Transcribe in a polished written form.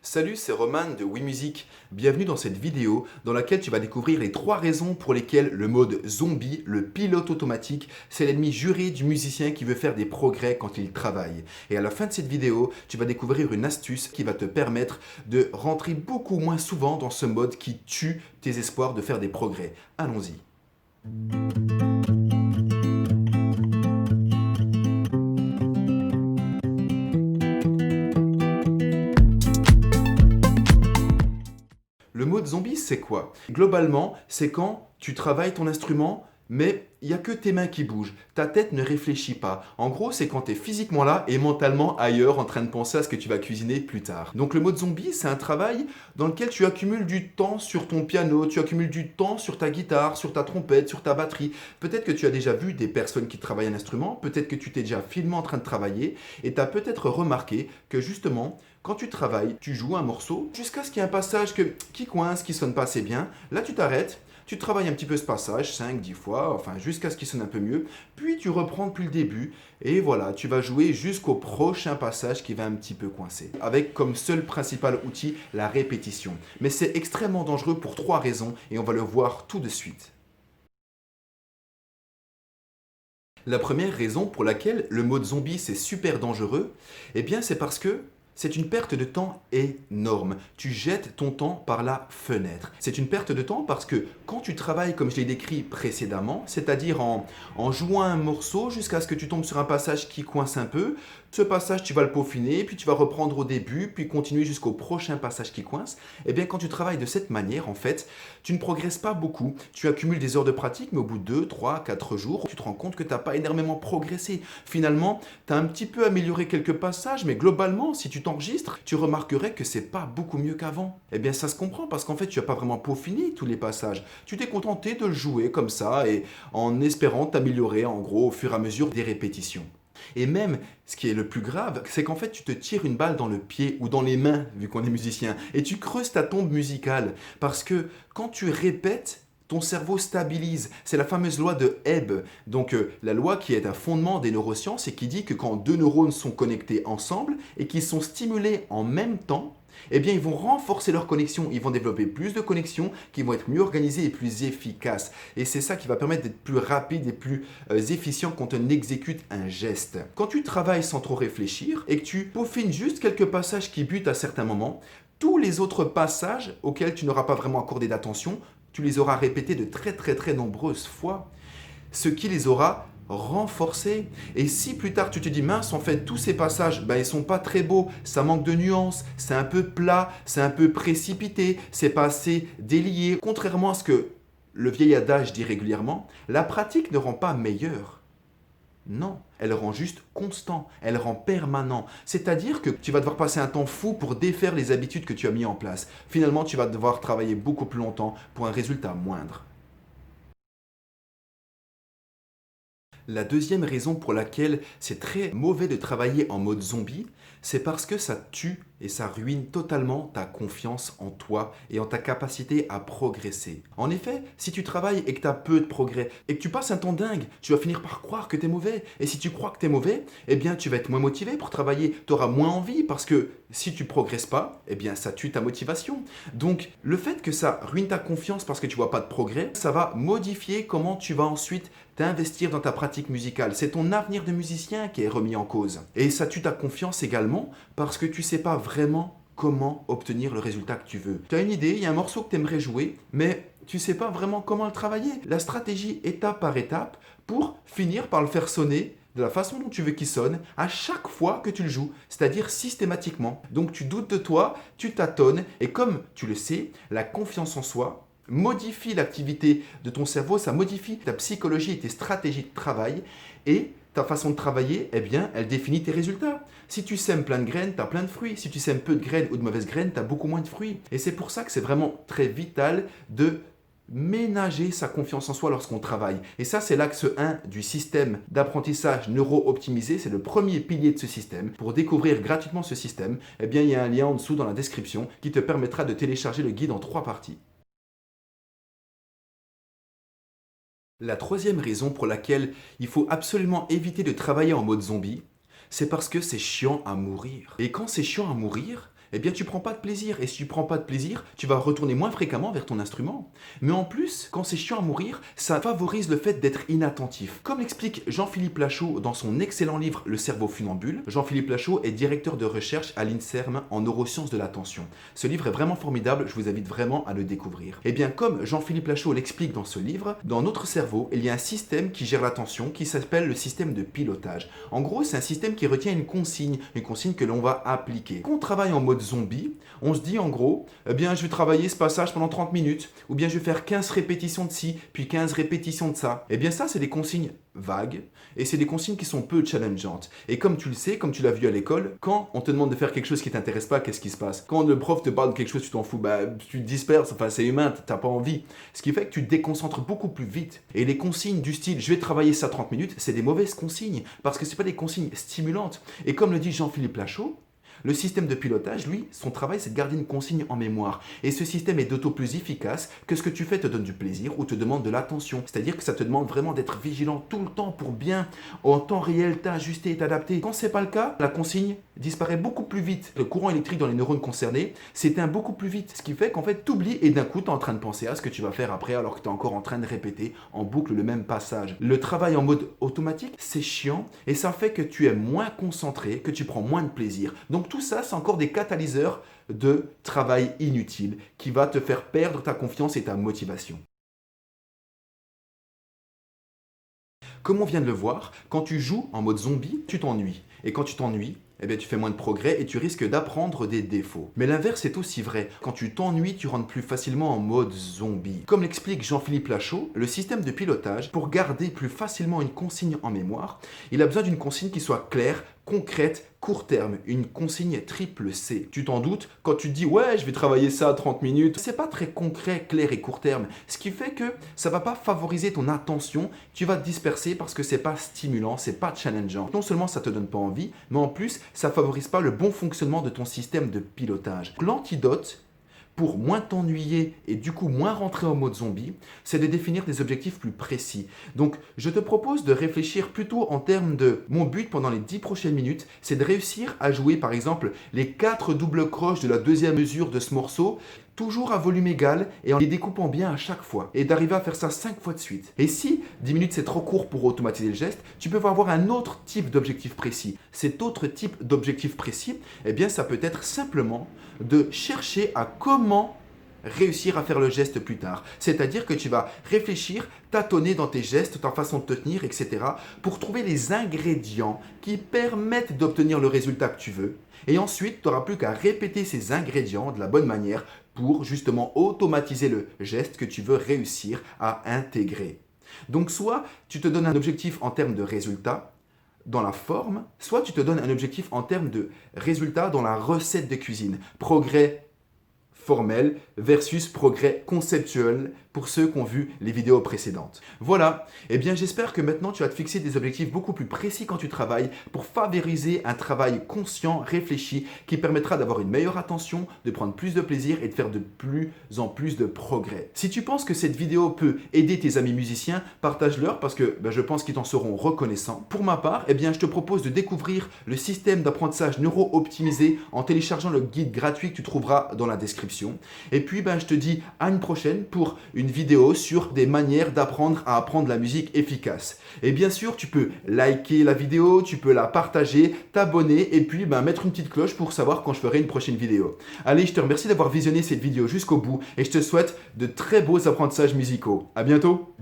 Salut, c'est Roman de WeMusic. Bienvenue dans cette vidéo dans laquelle tu vas découvrir les 3 raisons pour lesquelles le mode zombie, le pilote automatique, c'est l'ennemi juré du musicien qui veut faire des progrès quand il travaille. Et à la fin de cette vidéo, tu vas découvrir une astuce qui va te permettre de rentrer beaucoup moins souvent dans ce mode qui tue tes espoirs de faire des progrès. Allons-y. Le mode zombie, c'est quoi? Globalement, c'est quand tu travailles ton instrument, mais il n'y a que tes mains qui bougent. Ta tête ne réfléchit pas. En gros, c'est quand tu es physiquement là et mentalement ailleurs en train de penser à ce que tu vas cuisiner plus tard. Donc le mode zombie, c'est un travail dans lequel tu accumules du temps sur ton piano, tu accumules du temps sur ta guitare, sur ta trompette, sur ta batterie. Peut-être que tu as déjà vu des personnes qui travaillent un instrument, peut-être que tu t'es déjà filmé en train de travailler et tu as peut-être remarqué que justement, quand tu travailles, tu joues un morceau jusqu'à ce qu'il y ait un passage qui coince, qui sonne pas assez bien. Là, tu t'arrêtes, tu travailles un petit peu ce passage, 5, 10 fois, enfin jusqu'à ce qu'il sonne un peu mieux. Puis tu reprends depuis le début et voilà, tu vas jouer jusqu'au prochain passage qui va un petit peu coincer. Avec comme seul principal outil la répétition. Mais c'est extrêmement dangereux pour 3 raisons et on va le voir tout de suite. La première raison pour laquelle le mode zombie c'est super dangereux, eh bien c'est parce que c'est une perte de temps énorme. Tu jettes ton temps par la fenêtre. C'est une perte de temps parce que quand tu travailles comme je l'ai décrit précédemment, c'est-à-dire en jouant un morceau jusqu'à ce que tu tombes sur un passage qui coince un peu, ce passage tu vas le peaufiner, puis tu vas reprendre au début, puis continuer jusqu'au prochain passage qui coince. Eh bien quand tu travailles de cette manière, en fait, tu ne progresses pas beaucoup. Tu accumules des heures de pratique, mais au bout de 2, 3, 4 jours, tu te rends compte que tu n'as pas énormément progressé. Finalement, tu as un petit peu amélioré quelques passages, mais globalement, si tu t'enregistres, tu remarquerais que c'est pas beaucoup mieux qu'avant. Eh bien, ça se comprend parce qu'en fait, tu n'as pas vraiment peaufiné tous les passages. Tu t'es contenté de le jouer comme ça et en espérant t'améliorer en gros au fur et à mesure des répétitions. Et même, ce qui est le plus grave, c'est qu'en fait, tu te tires une balle dans le pied ou dans les mains, vu qu'on est musicien, et tu creuses ta tombe musicale. Parce que quand tu répètes, ton cerveau stabilise. C'est la fameuse loi de Hebb. Donc la loi qui est un fondement des neurosciences et qui dit que quand 2 neurones sont connectés ensemble et qu'ils sont stimulés en même temps, eh bien, ils vont renforcer leur connexion, ils vont développer plus de connexions qui vont être mieux organisées et plus efficaces. Et c'est ça qui va permettre d'être plus rapide et plus efficient quand on exécute un geste. Quand tu travailles sans trop réfléchir et que tu peaufines juste quelques passages qui butent à certains moments, tous les autres passages auxquels tu n'auras pas vraiment accordé d'attention, tu les auras répétés de très nombreuses fois, ce qui les aura renforcés. Et si plus tard tu te dis mince, en fait tous ces passages ils sont pas très beaux, ça manque de nuances, c'est un peu plat, c'est un peu précipité, c'est pas assez délié, contrairement à ce que le vieil adage dit régulièrement, la pratique ne rend pas meilleur. Non, elle rend juste constant, elle rend permanent. C'est-à-dire que tu vas devoir passer un temps fou pour défaire les habitudes que tu as mis en place. Finalement, tu vas devoir travailler beaucoup plus longtemps pour un résultat moindre. La deuxième raison pour laquelle c'est très mauvais de travailler en mode zombie, c'est parce que ça tue et ça ruine totalement ta confiance en toi et en ta capacité à progresser. En effet, si tu travailles et que tu as peu de progrès et que tu passes un temps dingue, tu vas finir par croire que tu es mauvais. Et si tu crois que tu es mauvais, eh bien tu vas être moins motivé pour travailler, tu auras moins envie parce que si tu progresses pas, eh bien ça tue ta motivation. Donc le fait que ça ruine ta confiance parce que tu vois pas de progrès, ça va modifier comment tu vas ensuite t'investir dans ta pratique musicale. C'est ton avenir de musicien qui est remis en cause. Et ça tue ta confiance également parce que tu sais pas vraiment comment obtenir le résultat que tu veux. Tu as une idée, il y a un morceau que tu aimerais jouer, mais tu sais pas vraiment comment le travailler. La stratégie étape par étape pour finir par le faire sonner de la façon dont tu veux qu'il sonne à chaque fois que tu le joues, c'est-à-dire systématiquement. Donc tu doutes de toi, tu tâtonnes et comme tu le sais, la confiance en soi modifie l'activité de ton cerveau, ça modifie ta psychologie et tes stratégies de travail et ta façon de travailler, eh bien, elle définit tes résultats. Si tu sèmes plein de graines, tu as plein de fruits. Si tu sèmes peu de graines ou de mauvaises graines, tu as beaucoup moins de fruits. Et c'est pour ça que c'est vraiment très vital de ménager sa confiance en soi lorsqu'on travaille. Et ça, c'est l'axe 1 du système d'apprentissage neuro-optimisé. C'est le premier pilier de ce système. Pour découvrir gratuitement ce système, eh bien, il y a un lien en dessous dans la description qui te permettra de télécharger le guide en 3 parties. La troisième raison pour laquelle il faut absolument éviter de travailler en mode zombie, c'est parce que c'est chiant à mourir. Et quand c'est chiant à mourir, eh bien tu prends pas de plaisir. Et si tu prends pas de plaisir, tu vas retourner moins fréquemment vers ton instrument. Mais en plus, quand c'est chiant à mourir, ça favorise le fait d'être inattentif. Comme l'explique Jean-Philippe Lachaud dans son excellent livre Le cerveau funambule, Jean-Philippe Lachaud est directeur de recherche à l'INSERM en neurosciences de l'attention. Ce livre est vraiment formidable, je vous invite vraiment à le découvrir. Et bien comme Jean-Philippe Lachaud l'explique dans ce livre, dans notre cerveau, il y a un système qui gère l'attention qui s'appelle le système de pilotage. En gros, c'est un système qui retient une consigne que l'on va appliquer. Quand on travaille en mode zombie, on se dit en gros, eh bien je vais travailler ce passage pendant 30 minutes, ou bien je vais faire 15 répétitions de ci, puis 15 répétitions de ça. Eh bien ça, c'est des consignes vagues, et c'est des consignes qui sont peu challengeantes. Et comme tu le sais, comme tu l'as vu à l'école, quand on te demande de faire quelque chose qui t'intéresse pas, qu'est-ce qui se passe? Quand le prof te parle de quelque chose, tu t'en fous, tu te disperses, enfin c'est humain, t'as pas envie. Ce qui fait que tu te déconcentres beaucoup plus vite. Et les consignes du style, je vais travailler ça 30 minutes, c'est des mauvaises consignes, parce que c'est pas des consignes stimulantes. Et comme le dit Jean-Philippe Lachaud, le système de pilotage, lui, son travail, c'est de garder une consigne en mémoire. Et ce système est d'autant plus efficace que ce que tu fais te donne du plaisir ou te demande de l'attention. C'est-à-dire que ça te demande vraiment d'être vigilant tout le temps pour bien, en temps réel, t'ajuster et t'adapter. Quand c'est pas le cas, la consigne disparaît beaucoup plus vite. Le courant électrique dans les neurones concernés s'éteint beaucoup plus vite. Ce qui fait qu'en fait, t'oublies et d'un coup, t'es en train de penser à ce que tu vas faire après alors que t'es encore en train de répéter en boucle le même passage. Le travail en mode automatique, c'est chiant et ça fait que tu es moins concentré, que tu prends moins de plaisir. Donc tout ça, c'est encore des catalyseurs de travail inutile qui va te faire perdre ta confiance et ta motivation. Comme on vient de le voir, quand tu joues en mode zombie, tu t'ennuies. Et quand tu t'ennuies, eh bien, tu fais moins de progrès et tu risques d'apprendre des défauts. Mais l'inverse est aussi vrai. Quand tu t'ennuies, tu rentres plus facilement en mode zombie. Comme l'explique Jean-Philippe Lachaud, le système de pilotage, pour garder plus facilement une consigne en mémoire, il a besoin d'une consigne qui soit claire, concrète, court terme, une consigne triple C. Tu t'en doutes, quand tu te dis ouais, je vais travailler ça à 30 minutes, c'est pas très concret, clair et court terme. Ce qui fait que ça va pas favoriser ton attention, tu vas te disperser parce que c'est pas stimulant, c'est pas challengeant. Non seulement ça te donne pas envie, mais en plus, ça favorise pas le bon fonctionnement de ton système de pilotage. L'antidote pour moins t'ennuyer et du coup moins rentrer en mode zombie, c'est de définir des objectifs plus précis. Donc, je te propose de réfléchir plutôt en termes de mon but pendant les 10 prochaines minutes, c'est de réussir à jouer par exemple les 4 doubles croches de la deuxième mesure de ce morceau, toujours à volume égal et en les découpant bien à chaque fois. Et d'arriver à faire ça 5 fois de suite. Et si 10 minutes c'est trop court pour automatiser le geste, tu peux avoir un autre type d'objectif précis. Cet autre type d'objectif précis, eh bien ça peut être simplement de chercher à comment réussir à faire le geste plus tard. C'est-à-dire que tu vas réfléchir, tâtonner dans tes gestes, ta façon de te tenir, etc. pour trouver les ingrédients qui permettent d'obtenir le résultat que tu veux. Et ensuite, tu n'auras plus qu'à répéter ces ingrédients de la bonne manière pour justement automatiser le geste que tu veux réussir à intégrer. Donc soit tu te donnes un objectif en termes de résultat dans la forme, soit tu te donnes un objectif en termes de résultat dans la recette de cuisine. Progrès formel versus progrès conceptuel pour ceux qui ont vu les vidéos précédentes. Voilà, et bien j'espère que maintenant tu vas te fixer des objectifs beaucoup plus précis quand tu travailles pour favoriser un travail conscient, réfléchi, qui permettra d'avoir une meilleure attention, de prendre plus de plaisir et de faire de plus en plus de progrès. Si tu penses que cette vidéo peut aider tes amis musiciens, partage-leur parce que je pense qu'ils t'en seront reconnaissants. Pour ma part, eh bien, je te propose de découvrir le système d'apprentissage neuro-optimisé en téléchargeant le guide gratuit que tu trouveras dans la description. Et puis, je te dis à une prochaine pour une vidéo sur des manières d'apprendre à apprendre la musique efficace. Et bien sûr, tu peux liker la vidéo, tu peux la partager, t'abonner et puis mettre une petite cloche pour savoir quand je ferai une prochaine vidéo. Allez, je te remercie d'avoir visionné cette vidéo jusqu'au bout et je te souhaite de très beaux apprentissages musicaux. À bientôt!